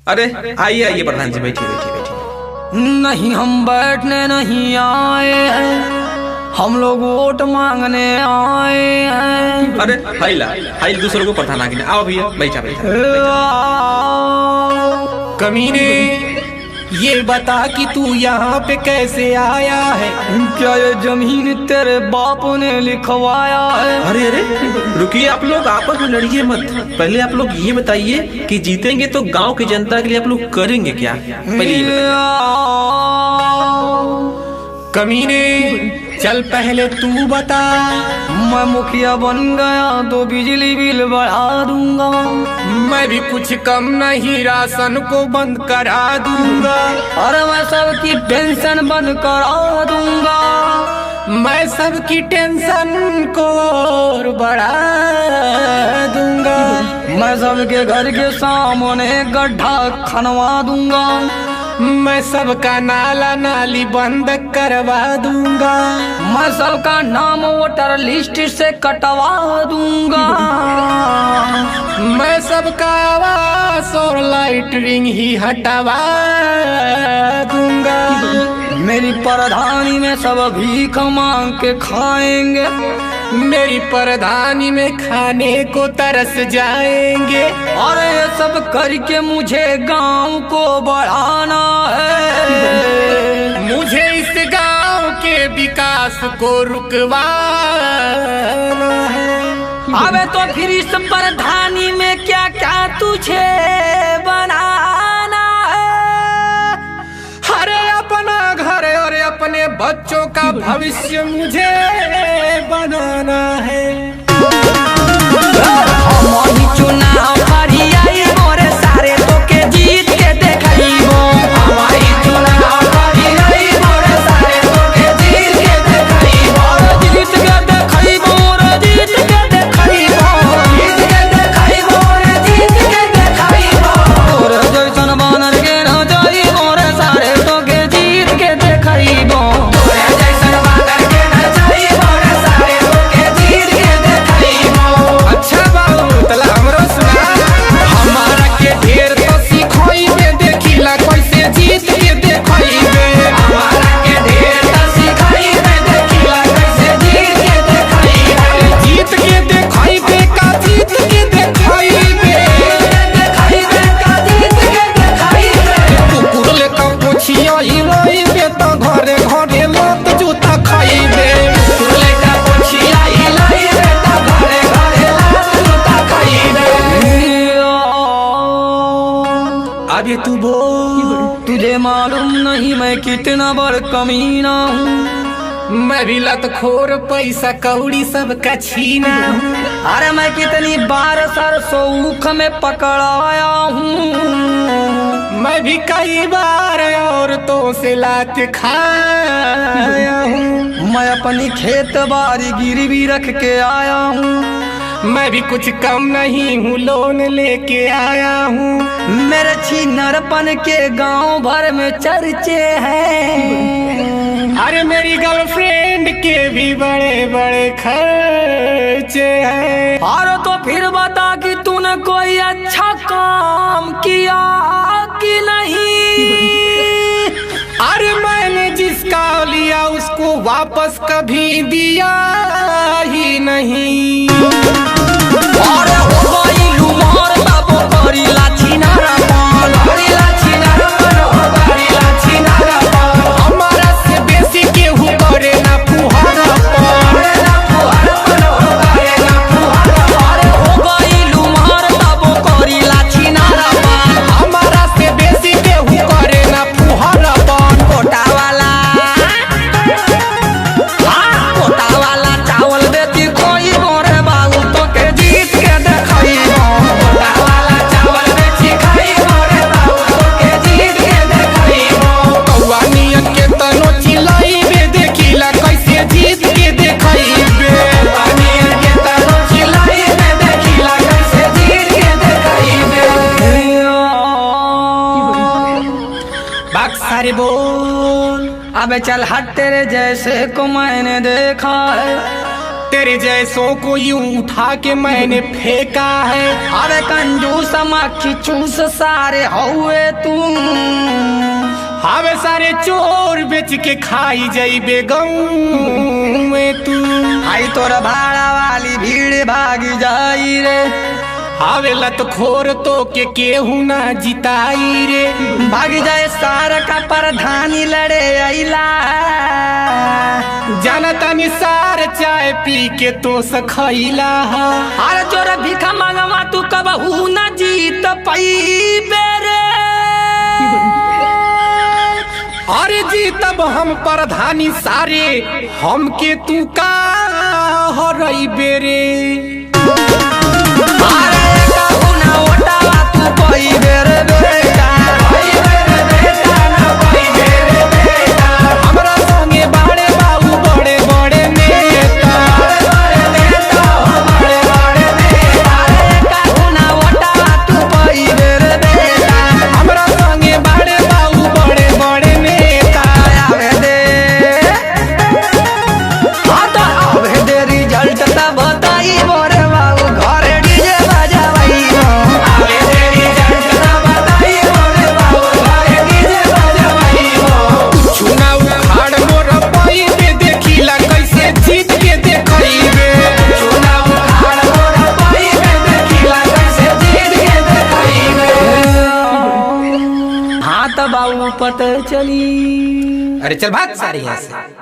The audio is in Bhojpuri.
अरे आइए आइए प्रधान जी, बैठिए बैठिए बैठिए। नहीं हम बैठने नहीं आए हैं, हम लोग वोट मांगने आए हैं। अरे हाइला हाइल दूसरों को प्रधान आगे आओ भैया, बैठा बैठा। कमीने ये बता कि तू यहाँ पे कैसे आया है? क्या ये जमीन तेरे बाप ने लिखवाया है? अरे अरे रुकिए, आप लोग आपस में लड़िए मत। पहले आप लोग ये बताइए कि जीतेंगे तो गांव की जनता के लिए आप लोग करेंगे क्या? पहले ये बताइए। कमीने चल पहले तू बता। मैं मुखिया बन गया तो बिजली बिल बढ़ा दूंगा। मैं भी कुछ कम नहीं, राशन को बंद करा दूंगा। अरे मैं सबकी टेंशन बंद करा दूंगा। मैं सबकी टेंशन को और बढ़ा दूंगा। मैं सबके घर के सामने गड्ढा खनवा दूंगा। मैं सबका नाला नाली बंद करवा दूंगा। मैं सबका नाम वोटर लिस्ट से कटवा दूंगा। मैं सबका आवास और लाइटरिंग ही हटवा दूंगा। मेरी प्रधानी में सब भीख मांग के खाएंगे। मेरी प्रधानी में खाने को तरस जाएंगे। और ये सब करके मुझे गांव को बढ़ाना है। मुझे इस गांव के विकास को रुकवाना है। अबे तो फिर इस प्रधानी में क्या क्या तुझे बनाना है? अरे अपना घर और अपने बच्चों का भविष्य मुझे बनाना है। हमारी चुनाव हरियाई मोरे सारे तो के जीत के देखइबो। हमारी चुनाव हरियाई मोरे सारे तो के जीत के देखइबो। जीत के देखइबो रे, जीत के देखइबो। जीत के देखइबो रे, जीत के देखइबो। तोरे जैसन बानर के न जाइबो रे, सारे तो के जीत के देखइबो। तोरे जैसन बानर के न जाइबो रे, सारे तो के जीत के देखइबो। अच्छा बाबू तला हमरो सुना। हमारा के ढेर तो सिखोइबे, देखिला कैसे जीत के देखइबे। हमारा के ढेर त सिखाइबे, देखिला कैसे जीत के देखइबे। जीत के देखइबे का जीत के देखइबे। देखइबे का जीत के देखइबे। कुकुर लेकर पोछिया हिलाइबे तो घरे घरे लात जूता खाइबे। तोले का पोछिया हिलाइबे त घरे घरे लात जूता खाइबे। अबे तू बोल। तुझे मालूम नहीं मैं कितना बड़ कमीना हूँ। मैं भी लतखोर, पैसा कौड़ी सबका छीना हूँ। अरे मैं कितनी बार सरसों में पकड़ाया हूँ। मैं भी कई बार औरतों से लात खाया हूँ। मैं अपनी खेत बाड़ी गिरवी रख के आया हूँ। मैं भी कुछ कम नहीं हूँ, लोन लेके आया हूँ। मेरे छीनरपन के गांव भर में चर्चे हैं। अरे मेरी गर्लफ्रेंड के भी बड़े बड़े खर्चे हैं। और तो फिर बता कि तूने कोई अच्छा काम किया कि नहीं? अरे मैंने जिसका लिया उसको वापस कभी दिया ही नहीं। और हो गई लुमार बाबू करी लाठी नारापान, करी लाठी नारापान, हो करी लाठी नारापान। हमारा से बेसी केहू करे ना फुहारापन। करे ना फुहारापन, हो करे ना फुहारापन। अरे हो गई लुमार बाबू करी लाठी नारापान। हमारा से बेसी केहू करे ना फुहारापन। कोटा वाला, कोटा वाला चावल देती कोई मोरे बाबू तो के जीत के देखइबो। कोटा वाला चावल बेची खाई मोरे बाबू तो के जीत के देखइबो। कौआ नियन के तनो चिल्लाइबे, देखिला कैसे जीत के देखइबे। पानी के तनो चिल्लाइबे, देखिला कैसे जीत के देखइबे। बाक्सारे बोल। अबे चल हट, तेरे जैसे को मैंने देखा है। तेरे जैसों को यूं उठा के मैंने फेंका है। अरे कंजूस मक्खी चूस सारे हौए तू। हवे सारे चोर बेच के खाई जाइबे गाँव में तू। आई तोर भाड़ा वाली भीड़ भागी जाई रे। हवे लत खोर तो के केहू ना जिताई रे। भाग जाए सार का प्रधानी लड़े अइला। जनता निसार चाय पी के तो सखैला। अरे चोर भिखा मांगवा तू कबहू न जीत पाइबे रे। अरे जी तब हम प्रधानी सारे हमके तू का हरइबे रे। अरे कहू ना ओटावा तू पाइबे रे बेटा। हमरा संगे बाड़े बाबू बड़े बड़े नेता। अरे कहू ना ओटावा तू पाइबे रे बेटा। हमरा संगे बाड़े बाबू बड़े बड़े नेता। आवे दे हाँ तो आवे दे रिजल्ट तब बताई मोरे बाबू घरे डीजे बजावाई। आवे दे रिजल्ट तब बताई मोरे बाबू घरे डीजे बजावाई। चुनाव खाड़ मोर पाइबे देखिला कैसे जीत के देखइबे। चुनाव हार मोर पाइबे देखिला कैसे जीत के देखइबे। हाँ तो बाबू पता चली। अरे चल भाग सारी यहाँ से।